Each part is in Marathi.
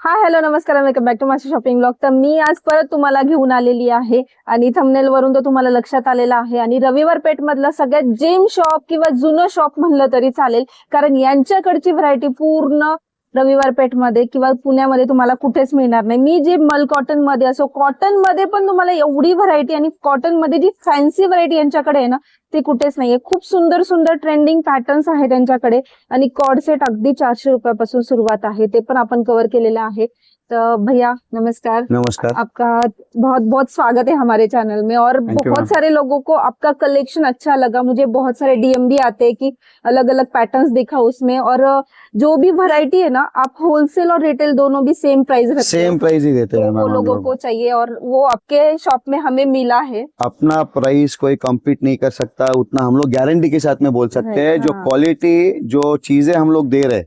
हाय हॅलो नमस्कार वेलकम बॅक टू माझ्या शॉपिंग ब्लॉग. तर मी आज परत तुम्हाला घेऊन आलेली आहे आणि थंबनेल वरून तो तुम्हाला लक्षात आलेला आहे. आणि रविवार पेठ मधलं सगळ्यात जेम शॉप किंवा जुनं शॉप म्हणलं तरी चालेल, कारण यांच्याकडची व्हरायटी पूर्ण रविवार पेठ मध्ये किंवा पुण्यामध्ये तुम्हाला कुठेच मिळणार नाही. मी जे मल कॉटन मध्ये असो, कॉटन मध्ये पण तुम्हाला एवढी व्हरायटी आणि कॉटन मध्ये जी फॅन्सी व्हरायटी यांच्याकडे आहे ना, ती कुठेच नाहीये. खूप सुंदर सुंदर ट्रेंडिंग पॅटर्न्स आहेत त्यांच्याकडे आणि कॉर्ड सेट अगदी 400 रुपयापासून सुरुवात आहे, ते पण आपण कव्हर केलेलं आहे. तो भैया नमस्कार. नमस्कार. आपका बहुत बहुत स्वागत है हमारे चैनल में. और बहुत सारे लोगों को आपका कलेक्शन अच्छा लगा. मुझे बहुत सारे डीएम भी आते हैं कि अलग अलग पैटर्न्स दिखा उसमें, और जो भी वैरायटी है ना, आप होलसेल और रिटेल दोनों भी सेम प्राइस रखते हैं. सेम प्राइस ही देते हैं वो लोगों को चाहिए और वो आपके शॉप में हमें मिला है. अपना प्राइस कोई कम्पीट नहीं कर सकता, उतना हम लोग गारंटी के साथ में बोल सकते हैं. जो क्वालिटी, जो चीजें हम लोग दे रहे,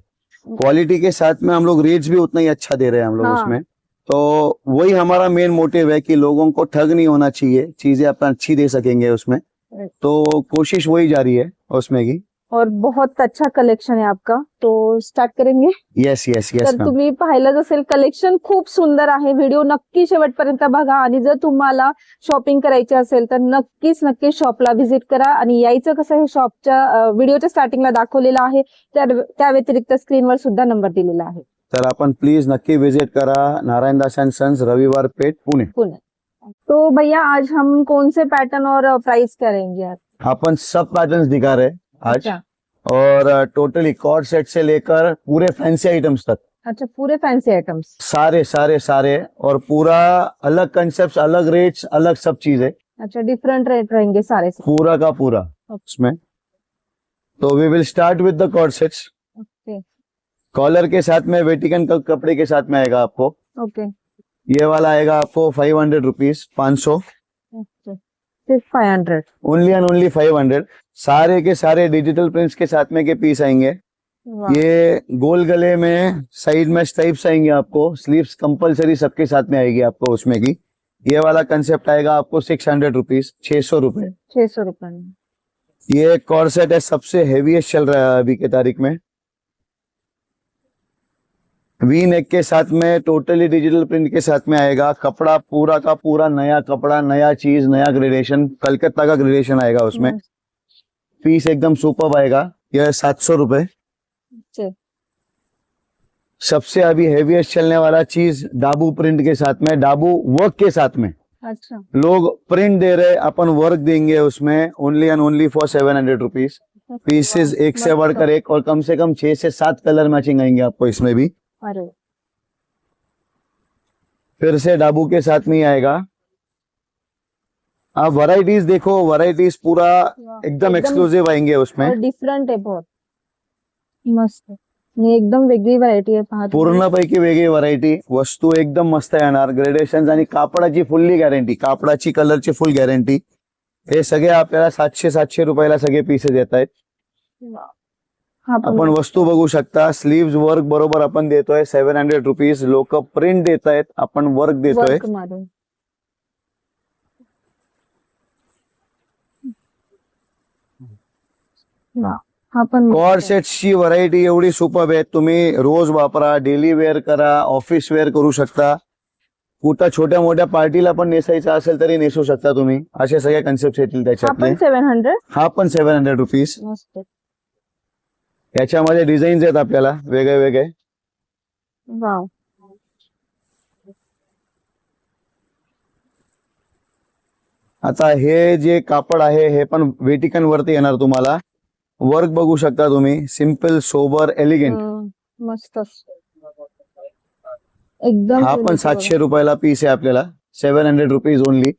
क्वालिटी के साथ में हम लोग रेट्स भी उतना ही अच्छा दे रहे हैं हम लोग उसमें. तो वही हमारा मेन मोटिव है कि लोगों को ठग नहीं होना चाहिए, चीजें अपन अच्छी दे सकेंगे उसमें. तो कोशिश वही जारी है उसमें की. और बहुत अच्छा कलेक्शन आहे आपका. तो स्टार्ट करेंगे. Yes yes yes. तर तुम्ही पाहिलंच असेल, कलेक्शन खूप सुंदर आहे. व्हिडिओ नक्की शेवटपर्यंत बघा आणि जर तुम्हाला शॉपिंग करायची असेल तर नक्कीच शॉपला व्हिजिट करा. आणि यायचं कसं, हे शॉपच्या व्हिडिओच्या स्टार्टिंगला दाखवलेलं आहे, त्या व्यतिरिक्त स्क्रीनवर सुद्धा नंबर दिलेला आहे. तर आपण प्लीज नक्की विजिट करा नारायण दास एंड सन्स, रविवार पेठ, पुणे. तो भैया आज हम कौन से पैटर्न और प्राइस करेंगे आज? अपन सब पैटर्न्स दिखा रहे आज. अच्छा. और टोटली कॉर्ड सेट से लेकर पूरे फैंसी आइटम्स तक. अच्छा, पूरे फैंसी आइटम्स. सारे सारे सारे, और पूरा अलग कंसेप्ट, अलग रेट्स, अलग सब चीजें. अच्छा, डिफरेंट रेट रहेंगे सारे से. पूरा का पूरा उसमें. तो we will start with the co-ord sets. Okay collar के साथ में वेटिकन कपड़े के साथ में आएगा आपको. ओके. ये वाला आएगा आपको 500 रुपीज, 500. सिर्फ 500. Only end only 500. सारे के सारे डिजिटल प्रिंट्स के साथ में के पीस आएंगे. ये गोल गले में साइड में स्ट्राइप्स आएंगे आपको. स्लीव्स कंपलसरी सबके साथ में आएगी आपको उसमें की. ये वाला कंसेप्ट आएगा आपको 600 रुपीज, 600 रुपए. 600 रुपए में. ये कॉर्ड सेट है, सबसे हेवीएस्ट चल रहा है अभी के तारीख में. वी नेक के साथ में टोटली डिजिटल प्रिंट के साथ में आएगा. कपड़ा पूरा का पूरा नया कपड़ा, नया चीज, नया ग्रेडेशन, कलकत्ता का ग्रेडेशन आएगा उसमें. पीस एकदम सुपर आएगा. यह 700 रुपए. सबसे अभी हेवीएस्ट चलने वाला चीज डाबू प्रिंट के साथ में, डाबू वर्क के साथ में. अच्छा. लोग प्रिंट दे रहे, अपन वर्क देंगे उसमें. Only end only for 700 rupees. Pieces एक से बढ़कर एक, और कम से कम 6 से 7 कलर मैचिंग आएंगे आपको इसमें भी. अरे, फिर से डाबू के साथ में ही आएगा. आप वैरायटीज देखो, वैरायटीज पूरा एकदम एक्सक्लूसिव आएंगे उसमें. डिफरंट आहे बहुत. मस्त. आणि एकदम वेगळी व्हरायटी आहे. पहा पूर्णपैकी वेगळी व्हरायटी. वस्तू एकदम मस्त येणार. ग्रेडेशन आणि कापडाची फुल्ली गॅरंटी, कापडाची कलरची फुल गॅरंटी. हे सगळे आपल्याला 700 रुपयाला सगळे पीसेस येत आहेत. आपण वस्तू बघू शकता. स्लीव्स वर्क बरोबर आपण देतोय 700 रुपीज. लोक प्रिंट देत आहेत, आपण वर्क देतोय. कॉर्ड सेट्सची व्हरायटी एवढी सुपर आहे. तुम्ही रोज वापरा, डेली वेअर करा, ऑफिस वेअर करू शकता. कुठं छोट्या मोठ्या पार्टीला पण नेसायचं असेल तरी नेसू शकता तुम्ही. असे सगळे कन्सेप्ट येतील त्याच्यातले. 700. हा पण 700 रुपीज. याच्यामध्ये डिझाईन्स आहेत आपल्याला वेगळे वेगळे. वाव. आता हे जे कापड आहे हे पण वेटिकन वरती येणार तुम्हाला. वर्क बघू शकता तुम्ही. Simple, sober, elegant. मस्त एकदम. हा पण 700 रुपयाला पीस आहे आपल्याला. 700 रुपीज ओनली.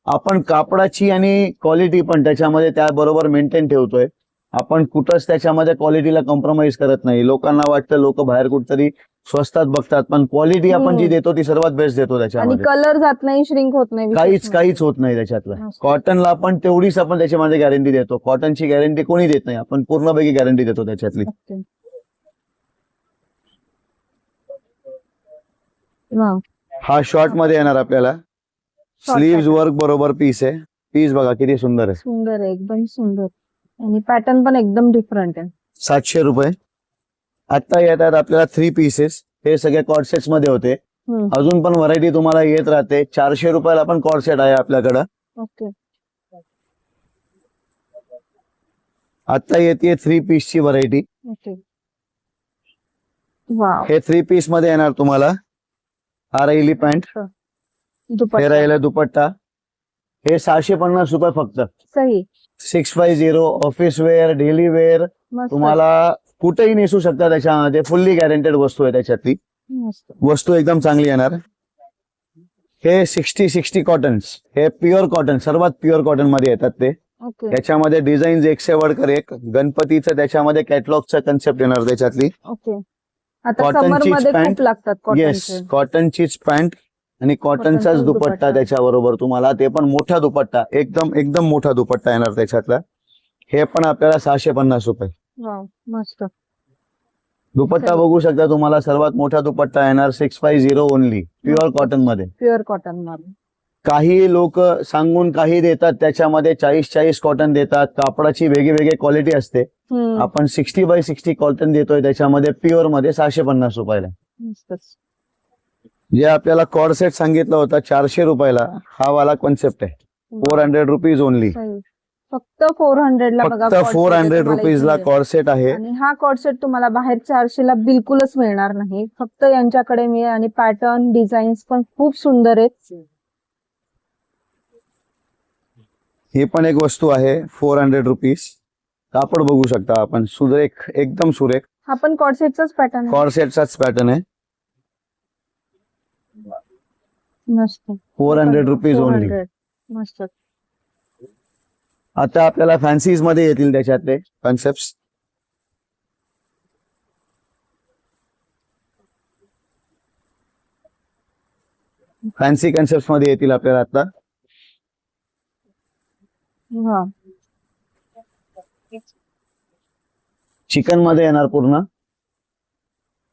आपण कापडाची आणि क्वालिटी पण त्याच्यामध्ये त्याबरोबर मेंटेन ठेवतोय. आपण कुठंच त्याच्यामध्ये क्वालिटीला कॉम्प्रोमाइज करत नाही. लोकांना वाटतं लोक बाहेर कुठतरी स्वस्तात बघतात, पण क्वालिटी आपण जी देतो ती सर्वात बेस्ट देतो त्याच्यामध्ये. कलर जात नाही, श्रिंक होत नाही, काहीच होत नाही त्याच्यातलं. कॉटनला आपण तेवढीच आपण त्याच्यामध्ये गॅरंटी देतो. कॉटनची गॅरंटी कोणी देत नाही, आपण पूर्णपैकी गॅरंटी देतो त्याच्यातली. हा शॉर्ट मध्ये येणार आपल्याला. स्लीव्स वर्क बरोबर पीस आहे. पीस बघा किती सुंदर आहे. सुंदर आहे, एकदम सुंदर. आणि पॅटर्न पण एकदम डिफरंट आहे. 700 रुपये. आता येतात आपल्याला 3 पीसेस. हे सगळे कॉर्डसेट्स मध्ये होते. अजून पण व्हरायटी तुम्हाला येत राहते. 400 रुपयाला पण कॉर्डसेट आहे आपल्याकडं. ओके. आता येते 3 पीसची व्हरायटी. ओके. वाव. हे 3 पीस मध्ये येणार तुम्हाला. हा राहिली पॅन्ट, हे दुपट्टा राहिला दुपट्टा. हे 650 रुपये फक्त. सही. 650 ऑफिस वेअर, डेली वेअर, मस्त. तुम्हाला कुठेही नेसू शकता. त्याच्यामध्ये फुल्ली गॅरंटेड वस्तू आहे त्याच्यातली. मस्त. वस्तू एकदम चांगली येणार. हे 60 कॉटन्स, हे प्युअर कॉटन, सर्वात प्युअर कॉटन मध्ये येतात ते. ओके. त्याच्यामध्ये डिझाईन एक से वडकर एक. गणपतीचं त्याच्यामध्ये कॅटलॉगचा कन्सेप्ट येणार त्याच्यातली. ओके. आता Cotton समर चीज मध्ये pant. खूप लागतात येस, कॉटनचे. कॉटनचीच पॅन्ट आणि कॉटनचाच कॉटनचाच दुपट्टा दुपट्टा. त्याच्याबरोबर तुम्हाला. ते पण मोठा दुपट्टा, एकदम एकदम मोठा दुपट्टा येणार त्याच्यातला. हे पण आपल्याला 650 रुपये. वाव. मस्त. दुपट्टा चल. बघू शकता तुम्हाला. सर्वात मोठा दुपट्टा येणार 650 ओनली, प्युअर कॉटन मध्ये. प्युअर कॉटन मध्ये. काही लोक सांगून काही देतात, त्याच्यामध्ये 40 कॉटन देतात. कापडाची वेगळी क्वालिटी असते. आपण 60x60 कॉटन देतोय त्याच्यामध्ये, प्युअर मध्ये 650 रुपयाला. मस्तच. जे आपल्याला कॉर्ड सेट सांगितलं होता 400 रुपयाला, हा वाला कॉन्सेप्ट आहे. 400 रुपीज ओनली. सही. फक्त 400 ला बघा. फक्त cord set 400 तुम्हाला रुपीज ला इथे. कॉर्ड सेट आहे. आणि हा कॉर्ड सेट तुम्हाला बाहेर 400 ला बिलकुलच मिळणार नाही. फक्त यांच्याकडे मिळेल. आणि पॅटर्न डिझाईन्स पण खूप सुंदर आहेत. ही पण एक वस्तू आहे 400 रुपीज. कापड बघू शकता आपण, सुरेख, एकदम सुरेख. हा पण कॉर्ड सेटचाच पॅटर्न आहे. कॉर्ड सेटचाच पॅटर्न आहे. मस्त. 400 रुपीज ओनली. 400. मस्त. आता आपल्याला फॅन्सीज मध्ये येतील त्याच्यातले कॉन्सेप्ट. फॅन्सी कॉन्सेप्ट मध्ये येतील आपल्याला आता. हा. चिकन मध्ये येणार पूर्ण.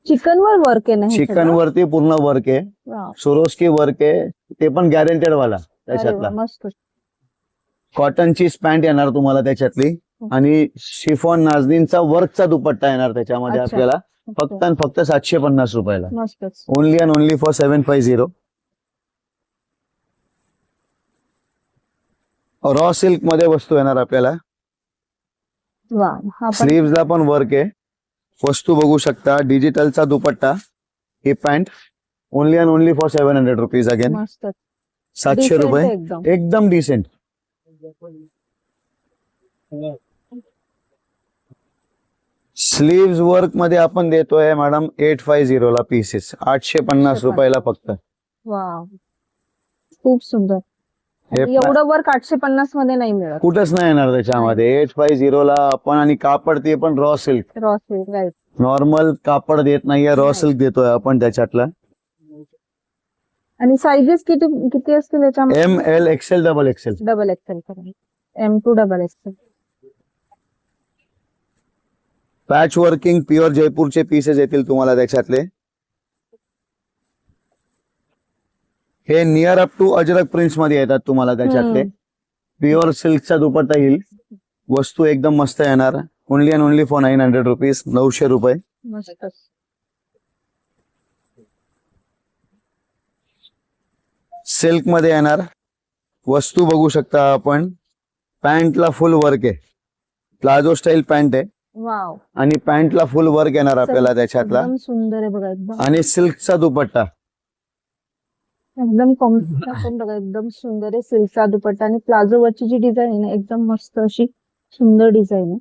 चिकन वर वर्क आहे ना हे चिकन सगळं? वरती पूर्ण वर्क आहे. वाव. सोरोस्की वर्क आहे. ते पण गॅरंटेड वाला अरे त्याच्यातला. वा, मस्त. कॉटनची पॅन्ट येणार तुम्हाला त्याच्यातली. आणि शिफॉन नाजनीनचा वर्कचा दुपट्टा येणार त्याच्यामध्ये अच्छा. आपल्याला. फक्त आणि फक्त 750 रुपयाला. मस्तच. Only and only for 750. Raw silk मध्ये वस्तू येणार आपल्याला. वा. हा पण स्लीव्स ला पण वर्क आहे. वस्तू बघू शकता. डिजिटलचा दुपट्टा, ही pant. Only and only for 700 rupees again. मस्तच. 700 Decent रुपये. आहे एकदम. एकदम डिसेंट. स्लीव्स वर्क मध्ये आपण देतोय मॅडम 850 ला पीसेस. 850 रुपयाला फक्त. वाव. खूप सुंदर. हे एवढं वर्क 850 मध्ये नाही मिळत. कुठंच नाही येणार त्याच्यामध्ये. 850 ला आपण. आणि कापड ते पण raw silk. Raw silk. Right. Normal कापड देत नाहीये, रॉ सिल्क देतोय आपण त्याच्यातला. आणि साईजेस किती किती असतील याच्यामध्ये? ML XL XXL. Double XL करा. M2 double XL. Patch working pure जयपूरचे पीसेस येतील तुम्हाला त्याच्यातले. हे near up to Ajrakh prints मध्ये येतात तुम्हाला त्याच्यातले. प्युअर सिल्कचा दुपट्टा येईल. वस्तू एकदम मस्त येणार. Only and only for 900 rupees. 900 रुपये. मस्तच. सिल्क मध्ये येणार. वस्तू बघू शकता आपण. पॅन्टला फुल वर्क आहे. प्लाझो स्टाईल पॅन्ट आहे. वाव. आणि पॅन्टला फुल वर्क येणार आपल्याला त्याच्यातला. एकदम सुंदर आहे बघा. एकदम आणि सिल्कचा दुपट्टा. एकदम कॉम्बिनेशन बघा. एकदम सुंदर आहे. सिल्कचा दुपट्टा आणि प्लाझो वरची जी डिझाईन आहे ना, एकदम मस्त अशी सुंदर डिझाईन आहे.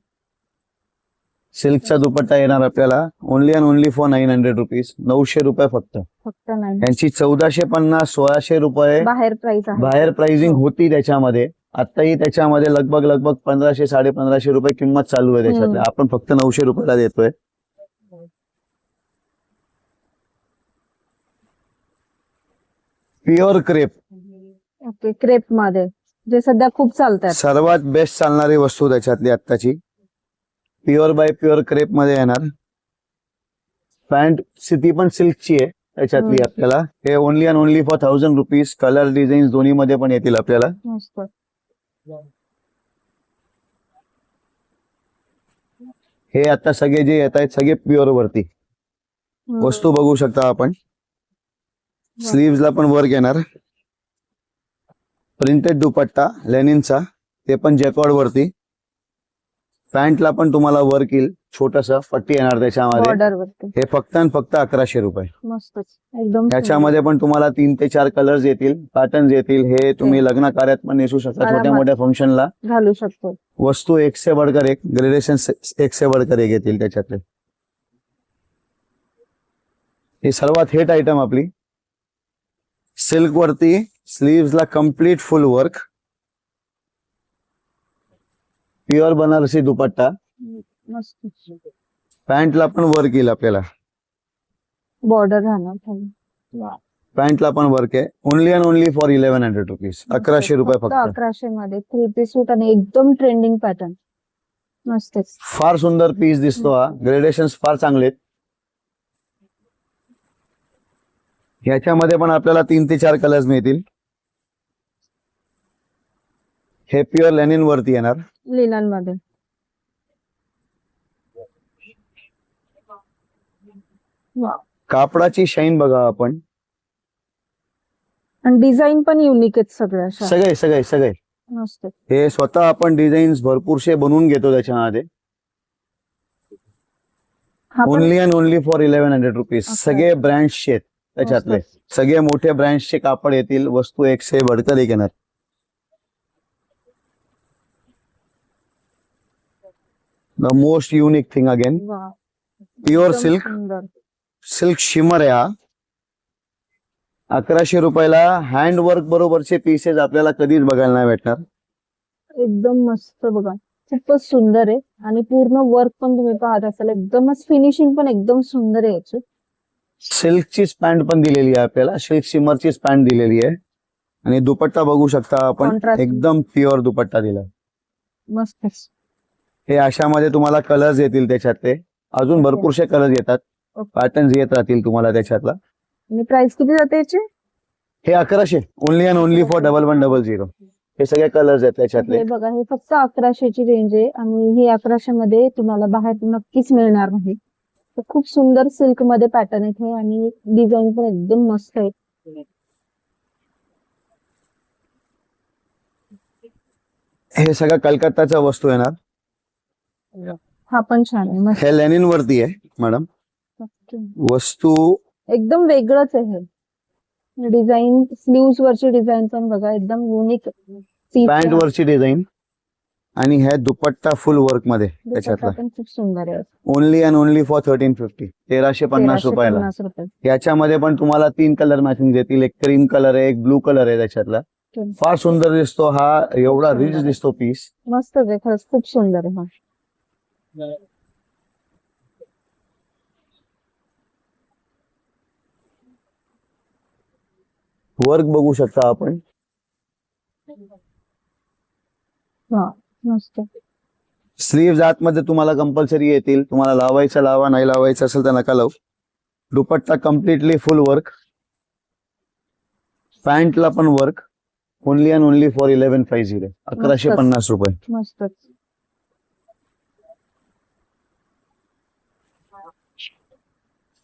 सिल्कचा दुपट्टा येणार आपल्याला. Only and only for 900 rupees. 900 रुपये फक्त. फक्त नाही. यांची 1450 1600 रुपये बाहेर प्राइस आहे. बाहेर प्राइसिंग होती त्याच्यामध्ये. आताही त्याच्यामध्ये लगभग 1500 1550 रुपये किंमत चालू आहे त्याच्यात. आपण फक्त 900 रुपयाला देतोय. Pure crepe. ओके. क्रेप मध्ये जे सध्या खूप चालतात. सर्वात बेस्ट चालणारी वस्तू त्याच्यातली आत्ताची. प्युअर बाय प्युअर क्रेप मध्ये येणार. पॅन्ट ती पण सिल्कची आहे त्याच्यातली आपल्याला. हे only and only for 1000 rupees. Colour design दोन्ही मध्ये पण येतील आपल्याला. मस्त. हे आता सगळे जे येत आहेत सगळे प्युअर वरती. वस्तू बघू शकता आपण. स्लीव्स ला पण वर्क येणार, प्रिंटेड दुपट्टा लेनिनचा, ते पण जॅकॉर्ड वरती. पॅन्टला पण तुम्हाला वर्क येईल, छोटस पट्टी येणार त्याच्यामध्ये. बॉर्डर वरती हे फक्त आणि फक्त 1100 रुपये. मस्तच एकदम ह्याच्यामध्ये पण तुम्हाला 3 ते 4 कलर्स येतील, पॅटर्न्स येतील. हे तुम्ही लग्न कार्यात पण नेसू शकता, छोट्या आरामात. मोठ्या फंक्शनला. घालू शकतो. वस्तू एक से बढ़कर एक, ग्रेडेशन एक से बढ़कर एक येतील त्याच्यातले. ही सर्वात हेट आयटम आपली. सिल्क वरती स्लीव्स ला complete full work, pure Banarasi dupatta. मस्त पॅन्टला पण वर्क येईल आपल्याला, बॉर्डर राहणार खाली. पॅन्टला पण वर्क आहे. Only and only for 1100 rupees, 1100 रुपये फक्त. 1100 मध्ये 3 पीस सूट आणि एकदम ट्रेंडिंग पॅटर्न. मस्तच. फार सुंदर पीस दिसतो हा. ग्रेडेशन फार चांगले आहेत. ह्याच्यामध्ये पण आपल्याला 3 ते 4 कलर्स मिळतील. हे प्युअर लेनिन वरती येणार. लिनन मध्ये कापडाची शाईन बघा आपण. आणि डिझाईन पण युनिक आहेत सगळ्या अशा. सगळे सगळे सगळे मस्त. हे स्वतः आपण डिझाईन्स भरपूरशे बनवून घेतो त्याच्यामध्ये. हा पण only and only for 1100 rupees. Okay. सगळे ब्रँड्सचे आहेत त्याच्यातले. मस्तच. सगळे मोठे ब्रँड्सचे कापड येतील. वस्तू एक से बढ़कर एक येणार. The most unique thing again, वा. प्युअर एकदम सिल्क. सुंदर. सिल्क शिमर आहे हा. 1100 रुपयाला हँडवर्क बरोबरचे पीसेस आपल्याला कधीच बघायला नाही भेटणार. एकदम मस्त बघा, खूपच सुंदर आहे. आणि पूर्ण वर्क पण तुम्ही पाहत असाल, एकदमच फिनिशिंग पण एकदम सुंदर आहे याची. सिल्कचीच पॅन्ट पण दिलेली आहे आपल्याला, सिल्क शिमरचीच पॅन्ट दिलेली आहे. आणि दुपट्टा बघू शकता आपण, Contrast. एकदम प्युअर दुपट्टा दिला. मस्तच. हे अशामध्ये तुम्हाला कलर्स येतील त्याच्यातले. अजून भरपूरशे कलर्स येतात, Okay. पॅटर्न्स येत राहतील तुम्हाला त्याच्यातला. आणि प्राइस किती जाते याची? हे 1100, ओनली अँड ओनली फॉर 1100. हे सगळे कलर्स आहेत त्याच्यातले. हे बघा, हे फक्त 1100 ची रेंज आहे. आणि हे 1100 मध्ये तुम्हाला बाहेर नक्कीच मिळणार नाही. तर खूप सुंदर सिल्क मध्ये पॅटर्न आहे हे, आणि डिझाईन पण एकदम मस्त आहे. हे सगळं कलकत्ताच्या वस्तू येणार. हा पण छान आहे, मस्त. हे लेनिन वरती आहे मॅडम. वस्तू एकदम वेगळंच आहे हे डिझाईन. स्लीव्स वरची डिझाईन पण बघा, एकदम युनिक. पॅन्ट वरची डिझाईन. आणि हे दुपट्टा फुल वर्क मध्ये त्याच्यातला. पण खूप सुंदर आहे. ओनली अँड ओनली फॉर 1350, 1350 रुपयाला. 1350 रुपये. याच्यामध्ये पण तुम्हाला 3 कलर मॅचिंग येतील. एक क्रीम कलर आहे, एक ब्लू कलर आहे त्याच्यातला. फार सुंदर दिसतो हा. एवढा रिच दिसतो पीस. मस्तच आहे खरंच, खूप सुंदर आहे हा. वर्क बघू शकता आपण. हा मस्त. स्लीव्स आतमध्ये तुम्हाला कंपल्सरी येतील. तुम्हाला लावायचं लावा, नाही लावायचं असेल तर नका लावू. दुपट्टा कम्प्लिटली फुल वर्क. पॅन्टला पण work. Only and only for 1150, 1150 रुपये. मस्तच.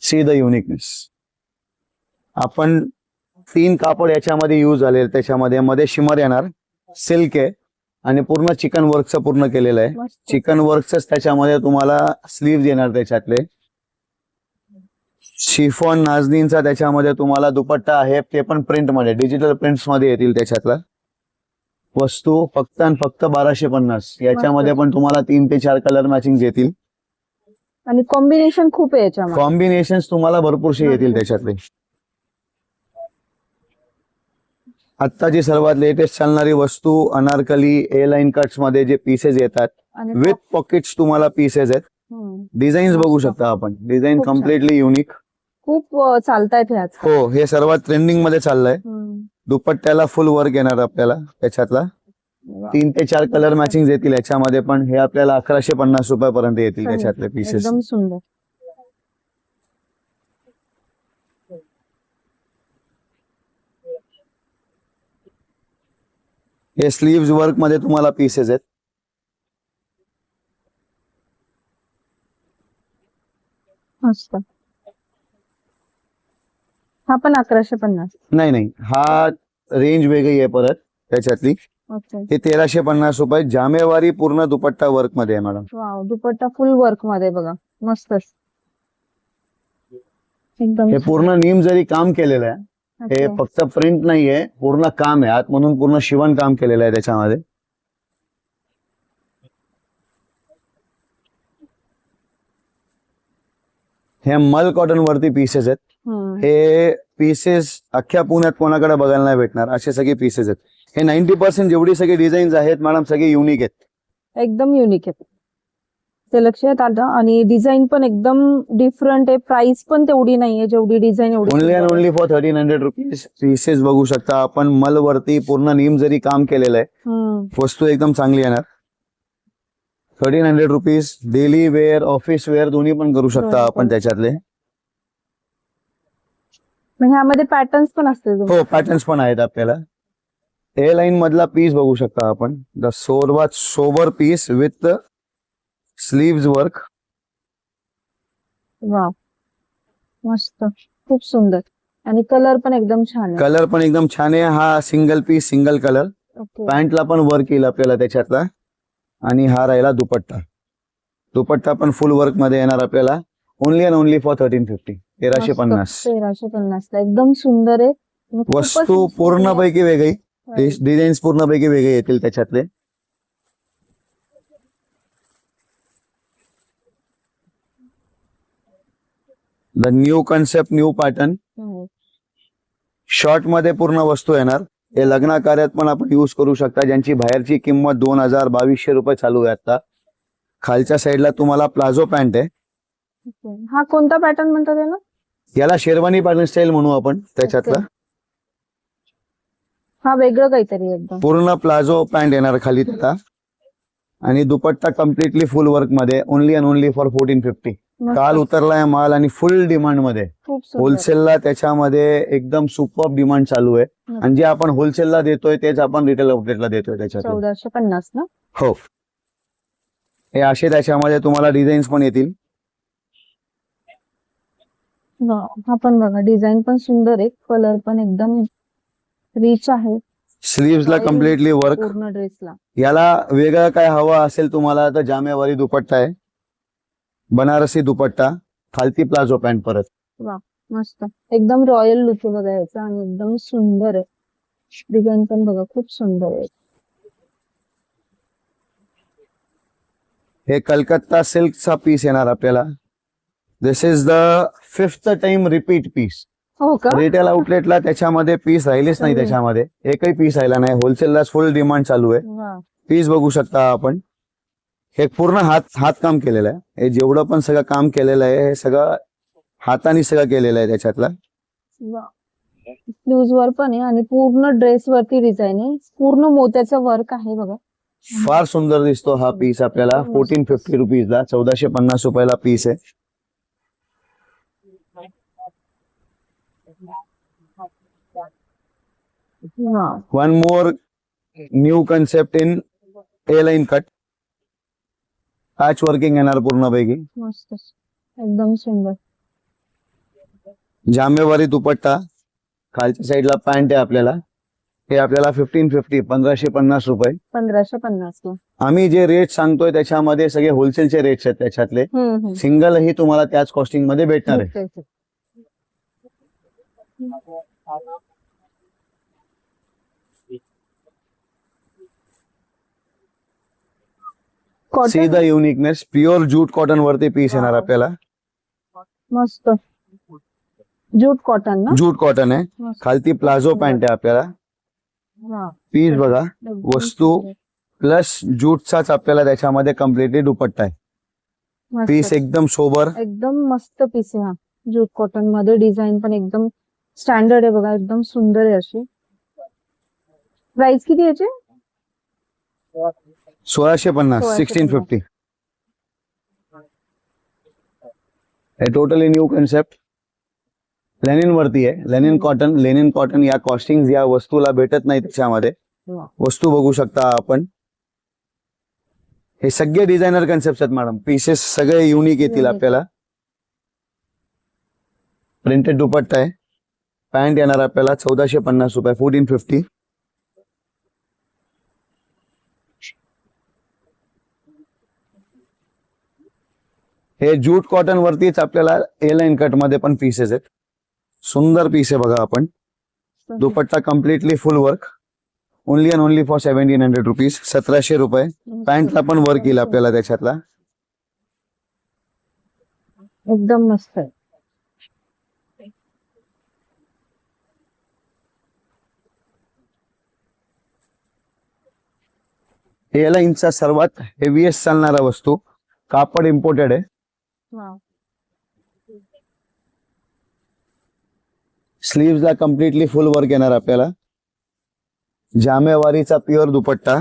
See the uniqueness. आपण 3 कापड याच्यामध्ये यूज झाले. त्याच्यामध्ये मध्ये शिमर येणार, सिल्क आहे, आणि पूर्ण चिकन वर्कचं पूर्ण केलेलं आहे. मस्त. चिकन वर्कच त्याच्यामध्ये तुम्हाला स्लीव्ह येणार त्याच्यातले. शिफॉन नाजनीनचा त्याच्यामध्ये तुम्हाला दुपट्टा आहे, ते पण प्रिंट मध्ये, डिजिटल प्रिंट्स मध्ये येतील त्याच्यातला. वस्तू फक्त आणि फक्त 1250. याच्यामध्ये पण तुम्हाला 3 ते 4 कलर मॅचिंग येतील. आणि कॉम्बिनेशन खूप आहे याच्यामध्ये. कॉम्बिनेशन तुम्हाला भरपूरशे येतील त्याच्यातले. आत्ताची सर्वात लेटेस्ट चालणारी वस्तू अनारकली ए लाईन कट्स मध्ये जे पीसेस येतात, आणि विथ पॉकेट्स तुम्हाला पीसेस आहेत. डिझाईन्स बघू शकता आपण. डिझाईन खूप छान. Completely unique. खूप चालतायत ह्याच. हो, हे सर्वात ट्रेंडिंग मध्ये चाललंय. दुपट्ट्याला फुल वर्क येणार आपल्याला त्याच्यातला. 3 ते 4 कलर मॅचिंग येतील याच्यामध्ये पण. हे आपल्याला 1150 रुपयापर्यंत येतील त्याच्यातले पीसेस. एकदम सुंदर. हे स्लीव्स वर्क मध्ये तुम्हाला पीसेस आहेत. मस्त. हा पण 1150. नाही नाही, हा रेंज वेगळी आहे परत त्याच्यातली. ओके. हे 1350 रुपये. जामेवारी पूर्ण दुपट्टा वर्क मध्ये आहे मॅडम. वाव, दुपट्टा फुल वर्क मध्ये बघा, मस्तच एकदम. हे पूर्ण नीम जरी काम केलेलं आहे. हे ओके. फक्त प्रिंट नाहीये, पूर्ण काम आहे आत म्हणून, पूर्ण शिवण काम केलेलं आहे त्याच्यामध्ये. हे मल कॉटन वरती पीसेस आहेत. हम्म. हे पीसेस अख्ख्या पुण्यात कोणाकडे बघायला नाही भेटणार, असे सगळे पीसेस आहेत. हे 90% जेवढी सगळी डिझाईन्स आहेत मॅडम सगळे युनिक आहेत. एकदम युनिक आहे ते, लक्षात आलं. आणि डिझाईन पण एकदम डिफरंट आहे. प्राइस पण तेवढी नाहीये जेवढी डिझाईन एवढी ओनली अँड सुंदर आहे. Only for 1300 rupees. पीसेस बघू शकता आपण, मल वरती पूर्ण नीम जरी काम केलेलं आहे. हम्म. वस्तू एकदम चांगली येणार. 1300 rupees. Daily wear, office wear दोन्ही पण करू शकता दोन्ही आपण पण. त्याच्यातले. मग ह्यामध्ये पॅटर्न्स पण असतील हो, पॅटर्न्स पण आहेत आपल्याला. ए लाईन मधला पीस बघू शकता आपण, द सर्वात sober piece with sleeves work. Wow, मस्त, खूप सुंदर. आणि कलर पण एकदम छान आहे. कलर पण एकदम छान आहे. हा single piece, single colour. Okay. पॅन्टला पण वर्क येईल आपल्याला त्याच्यातला. आणि हा राहिला दुपट्टा. दुपट्टा पण फुल वर्क मध्ये येणार आपल्याला. Only and only for 1350. 1350. 1350 ला एकदम सुंदर आहे. आणि खूपच वस्तू सुंदर पूर्णपैकी वेगळी, आहे. डिझाईन्स पूर्णपैकी वेगळे येतील त्याच्यातले. The new concept, new pattern. हम्म. शॉर्ट मध्ये पूर्ण वस्तू येणार. हे लग्न कार्यात पण आपण युज करू शकता, ज्यांची बाहेरची किंमत 2000-2200 रुपये चालू आहे आता. खालच्या साईडला तुम्हाला प्लाझो पॅन्ट आहे. ओके. हा कोणता पॅटर्न म्हणतात त्याला? याला शेरवानी पॅटर्न स्टाईल म्हणू आपण त्याच्यातला. ओके. हा वेगळं काहीतरी एकदम. पूर्ण प्लाझो पॅन्ट येणार खाली त्याला. आणि दुपट्टा कम्प्लिटली फुल वर्क मध्ये. Only and only for 1450. मस्त. काल उतरलाय माल आणि फुल डिमांड मध्ये. खूप सुंदर. होलसेलला त्याच्यामध्ये एकदम सुपर डिमांड चालू आहे. आणि जे आपण होलसेलला देतोय तेच आपण रिटेल आउटलेटला देतोय त्याच्यात. 1450 ना? हो. हे असे त्याच्यामध्ये तुम्हाला डिझाईन्स पण येतील. वाव, हा पण बघा, डिझाईन पण सुंदर आहे. कलर पण एकदम रिच आहे स्लीव्स ला कम्प्लिटली वर्क. पूर्ण ड्रेसला. याला वेगळं काय हवं असेल तुम्हाला तर जामेवारी दुपट्टा आहे. बनारसी दुपट्टा, खालती प्लाझो पॅन्ट परत. वा, मस्त, एकदम रॉयल लुक आहे बघा याचा. आणि एकदम सुंदर आहे. डिझाईन पण बघा खूप सुंदर आहे. हे कलकत्ता सिल्कचा पीस येणार आपल्याला. This is the 5th time repeat piece. हो का? रिटेल आउटलेटला त्याच्यामध्ये पीस राहिलेच नाही. त्याच्यामध्ये एकही पीस राहिला नाही. होलसेलला फुल डिमांड चालू आहे. वा, पीस बघू शकता आपण. हे पूर्ण हात काम केलेलं आहे. हे जेवढं पण सगळं काम केलेलं आहे हे सगळं हाताने सगळं केलेलं आहे त्याच्यातला. वा. स्लीव्ज वर पण आहे आणि पूर्ण ड्रेस वरती डिझाईन आहे. पूर्ण मोत्याचं वर्क आहे बघा. फार सुंदर दिसतो हा पीस आपल्याला. 1450 रुपीजला, 1450 रुपयाला पीस आहे. वा, one more new concept in A line cut. Patch working येणार पूर्णपैकी. मस्त, एकदम सुंदर. जामेवारी दुपट्टा, खालच्या साईडला पॅन्ट आहे आपल्याला. हे आपल्याला 1550, 1550 रुपये. 1550 ला. आम्ही जे रेट सांगतोय त्याच्यामध्ये सगळे होलसेलचे रेट्स आहेत त्याच्यातले. हम्म. सिंगल ही तुम्हाला त्याच कॉस्टिंग मध्ये भेटणार आहे. C the uniqueness. Pure jute cotton वरती पीस येणार आपल्याला. मस्त, जूट कॉटन ना? जूट कॉटन आहे. मस्त. खालती प्लाझो पॅन्ट आहे आपल्याला. वा, पीस बघा. एकदम वस्तू सुंदर. प्लस जूटचाच आपल्याला त्याच्यामध्ये कम्प्लिटली दुपट्टा आहे. मस्त. पीस एकदम सोबर. एकदम मस्त पीस आहे हा. जूट कॉटन मध्ये डिझाईन पण एकदम स्टँडर्ड आहे बघा. एकदम सुंदर आहे अशी. प्राइस किती याची? 1650, 1650. हे टोटली न्यू कन्सेप्ट. लेनिन वरती आहे. Lenin cotton. लेनिन कॉटन या कॉस्टिंग या वस्तूला भेटत नाही त्याच्यामध्ये. वा. वस्तू बघू शकता आपण. हे सगळे डिझायनर कन्सेप्ट आहेत मॅडम. पीसेस सगळे युनिक येतील Unique. आपल्याला. प्रिंटेड दुपट्टा आहे. पॅन्ट येणार आपल्याला 1450 रुपये, 1450. हे ज्यूट कॉटन वरतीच आपल्याला ए लाईन कट मध्ये पण पीसेस आहेत. सुंदर पीस आहे बघा आपण. Dupatta completely full work, only and only for 1700 rupees, 1700 रुपये. पॅन्टला पण वर्क येईल आपल्याला त्याच्यातला. एकदम मस्त आहे. एअरलाईनचा सर्वात हेवीएस्ट चालणारा वस्तू, कापड इम्पोर्टेड आहे. वाव. स्लीव्स ला कम्प्लिटली फुल वर्क येणार आपल्याला. जामेवारीचा प्युअर दुपट्टा.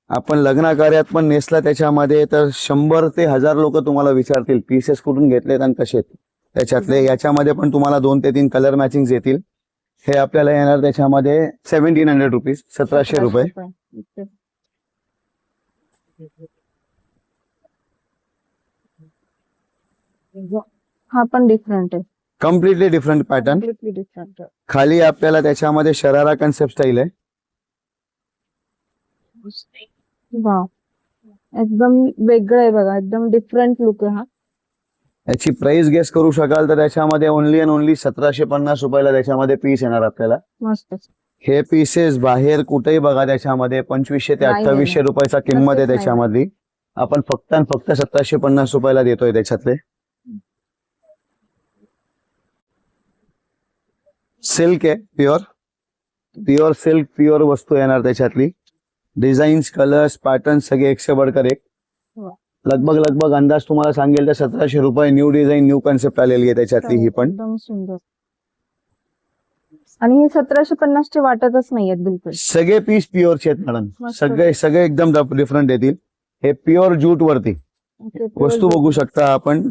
आपण लग्न कार्यात पण नेसला त्याच्यामध्ये तर 100 ते 1000 लोक तुम्हाला विचारतील पीसेस कुठून घेतलेत आणि कसे आहेत त्याच्यातले. याच्यामध्ये पण तुम्हाला 2 ते 3 कलर मॅचिंग येतील. हे आपल्याला येणार त्याच्यामध्ये 1700 रुपीज, 1700 रुपये. ओके. हा पण डिफरंट आहे. Completely different pattern. Completely different आहे. खाली आपल्याला त्याच्यामध्ये शरारा कन्सेप्ट स्टाईल आहे. वाव. एकदम वेगळं आहे बघा, एकदम डिफरंट लुक आहे हा. याची प्राइस गेस करू शकाल तर त्याच्यामध्ये ओनली अँड ओनली 1750 रुपयाला त्याच्यामध्ये पीस येणार आपल्याला. मस्त. हे पीसेस बाहेर कुठेही बघा त्याच्यामध्ये 2500 ते नाही, 2800 रुपयाचा किंमत आहे नक्कीच नाही. त्याच्यामधली. आपण फक्त आणि फक्त 1750 रुपयाला देतोय त्याच्यातले. सिल्क आहे प्युअर, प्युअर सिल्क, प्युअर वस्तू येणार त्याच्यातली. डिझाईन्स, कलर्स, पॅटर्न सगळे 100 बढ़कर 1. वा. लगभग अंदाज तुम्हाला सांगेल तर 1700 रुपये. न्यू डिझाईन, न्यू कन्सेप्ट आलेली आहे त्याच्यातली ही पण. एकदम सुंदर. आणि हे 1750 चे वाटतच नाहीयेत बिलकुल. सगळे पीस प्युअरचे आहेत मॅडम. मस्त. सगळे एकदम डिफरंट येतील. हे प्युअर ज्यूट वरती ओके, वस्तू बघू शकता आपण.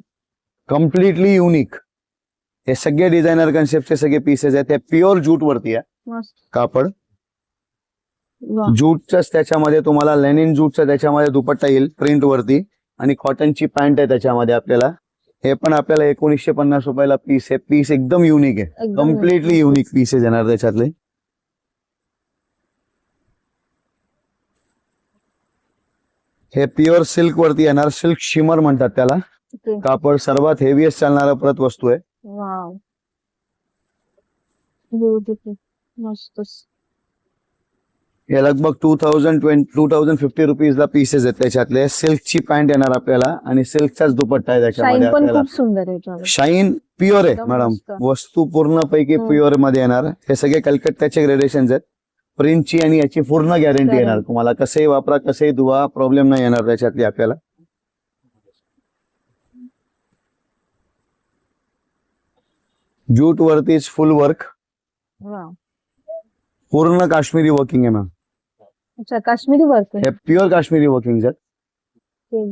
Completely unique. हे सगळे डिझायनर कन्सेप्टचे सगळे पीसेस आहेत. हे प्युअर ज्यूट वरती आहे मस्त. कापड. वा. ज्यूटच त्याच्यामध्ये तुम्हाला लेनिन ज्यूटचा त्याच्यामध्ये दुपट्टा येईल प्रिंट वरती आणि कॉटनची पॅन्ट आहे त्याच्यामध्ये आपल्याला. हे पण आपल्याला 1950 रुपयाला पीस आहे. पीस एकदम युनिक आहे. एकदम कम्प्लिटली युनिक पीसेस येणार त्याच्यातले. हे प्युअर सिल्क वरती येणार. सिल्क शिमर म्हणतात त्याला. ओके. कापड सर्वात हेवीएस्ट चालणारा परत वस्तू आहे. वाव. ब्युटिफुल. मस्त. हे लगभग 2050 रुपीजला पीसेस आहेत त्याच्यातले. सिल्कची पॅन्ट येणार आपल्याला आणि सिल्कचाच दुपट्टा आहे त्याच्यामध्ये शाईन पण आपल्याला. खूप सुंदर आहे याच्यावर. शाईन प्युअर आहे एकदम मॅडम. मस्त. वस्तू पूर्णपैकी प्युअर मध्ये येणार. हे सगळे कलकत्त्याचे ग्रेडेशन आहेत. प्रिंटची आणि याची पूर्ण गॅरंटी येणार तुम्हाला. कसंही वापरा, कसंही धुवा, प्रॉब्लेम नाही येणार त्याच्यातली आपल्याला. ज्यूट वरतीच फुल वर्क, वाव. पूर्ण काश्मीरी वर्किंग आहे मॅम. अच्छा, काश्मीरी वर्क आहे. हे प्युअर काश्मीरी वर्किंग आहेत. ओके.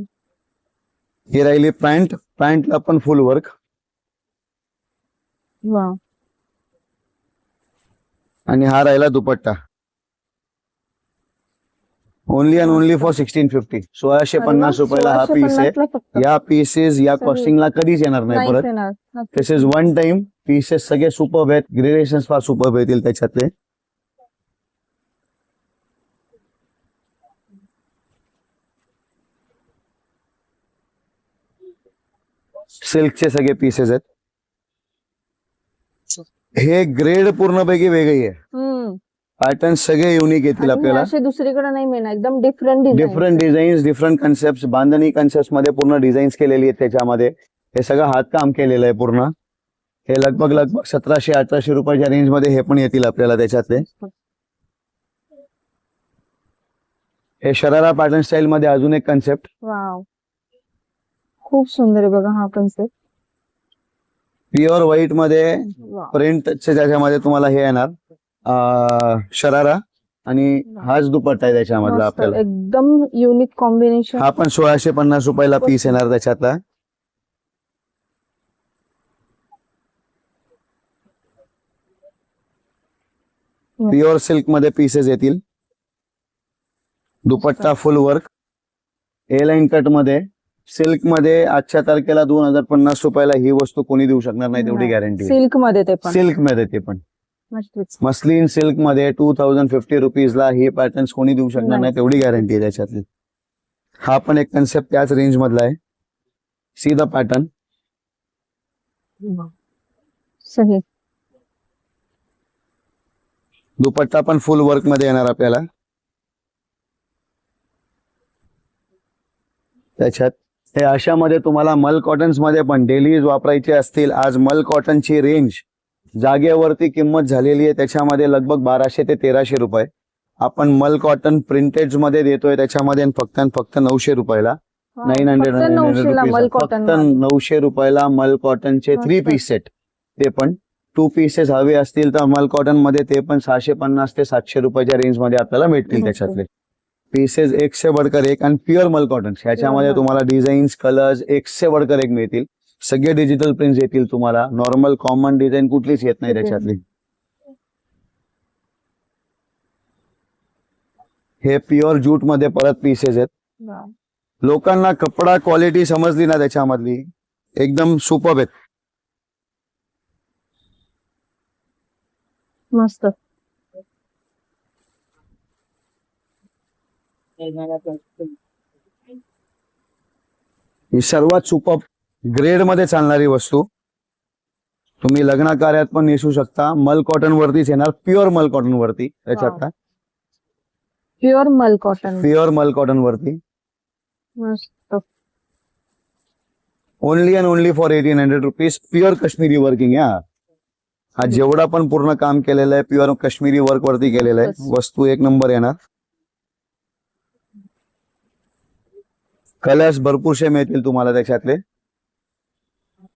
ही राहिली पॅन्ट. पॅन्टला पण फुल वर्क वाव. आणि हा राहिला दुपट्टा. ओनली अँड ओनली फॉर 1650, 1650 रुपयाला हा पीस आहे. 1650 ला फक्त. या पीसेस या सगळे. कॉस्टिंगला कधीच येणार नाही नाहीच परत. येणार. नक्कीच. दिस इज वन टाइम. पीसेस सगळे सुपर आहेत. ग्रेडेशन फार सुपर येतील त्याच्यातले. सिल्कचे सगळे पीसेस आहेत. हे ग्रेड पूर्णपैकी वेगळी आहे. हम्म. पॅटर्न सगळे युनिक येतील आणि हे आपल्याला. असे दुसरीकडे नाही मिळणार. एकदम different different designs, different concept, बांधणी कन्सेप्ट मध्ये पूर्ण डिझाईन्स केलेली आहेत त्याच्यामध्ये. हे सगळं हातकाम केलेलं आहे पूर्ण. हे लगभग 1700-1800 रुपयाच्या रेंज मध्ये हे पण येतील आपल्याला त्याच्यातले. हे शरारा पॅटर्न स्टाईल मध्ये अजून एक कन्सेप्ट. वाव. खूप सुंदर आहे बघा हा कन्सेप्ट. प्युअर व्हाईट मध्ये वाव. प्रिंटचे त्याच्यामध्ये तुम्हाला हे येणार शरारा आणि हाच दुपट्टा आहे त्याच्यामधला मस्त. आपल्याला. एकदम युनिक कॉम्बिनेशन. हा पण 1650 रुपयाला पीस येणार त्याच्यातला. प्युअर सिल्क मध्ये पीसेस येतील. दुपट्टा फुल वर्क, ए लाईन कट मध्ये सिल्क मध्ये आजच्या तारखेला 2050 रुपयाला ही वस्तू कोणी देऊ शकणार नाही, तेवढी गॅरंटी. सिल्क मध्ये ते पण सिल्क मध्ये ते पण मस्तच. मस्लिन सिल्क मध्ये 2050 रुपीजला ही पॅटर्न्स कोणी देऊ शकणार नाही. नाही, तेवढी गॅरंटी आहे त्याच्यातली. हा पण एक कन्सेप्ट त्याच रेंज मधला आहे. See the pattern. सही. दुपट्टा पण फुल वर्क मध्ये येणार आपल्याला. त्याच्यात हे अशामध्ये तुम्हाला मल कॉटन्स मध्ये पण डेली यूज वापरायचे असतील. आज मल कॉटनची रेंज जागेवरती किंमत झालेली आहे त्याच्यामध्ये लगभग 1200 ते 1300 रुपये. आपण मल कॉटन प्रिंटेड मध्ये देतोय त्याच्यामध्ये फक्त 900 रुपयाला. 900 मल कॉटन 900 रुपयाला मल कॉटनचे 3 पीस सेट. ते पण 2 पीसेस हवे असतील तर मल कॉटन मध्ये ते पण 650 ते 700 रुपयाच्या रेंज मध्ये आपल्याला भेटतील. त्याच्यातले पीसेस एक से बढ़कर एक आणि प्युअर मल कॉटन. ह्याच्यामध्ये तुम्हाला डिझाईन्स कलर्स एक से बढ़कर एक मिळतील. सगळे डिजिटल प्रिंट्स येतील तुम्हाला. नॉर्मल कॉमन डिझाईन कुठलीच येत नाही त्याच्यातली. हे प्युअर ज्यूट मध्ये परत पीसेस आहेत. लोकांना कपडा क्वालिटी समजली ना त्याच्यामधली एकदम सुपर्ब आहेत. मस्त. ही सर्वात सुपर्ब ग्रेड मध्ये चालणारी वस्तू. तुम्ही लग्न कार्यात पण नेसू शकता. मल कॉटन वरतीच येणार, प्युअर मल कॉटन वरती. त्याच्यात प्युअर मल कॉटन. प्युअर मल कॉटन वरती. मस्त. Only and only for 1800 rupees. Pure Kashmiri working आहे. हा जेवढा पण पूर्ण काम केलेलं आहे प्युअर काश्मीरी वर्क वरती केलेलं आहे. वस्तू एक नंबर येणार. कलर्स भरपूरसे मिळतील तुम्हाला त्याच्यातले.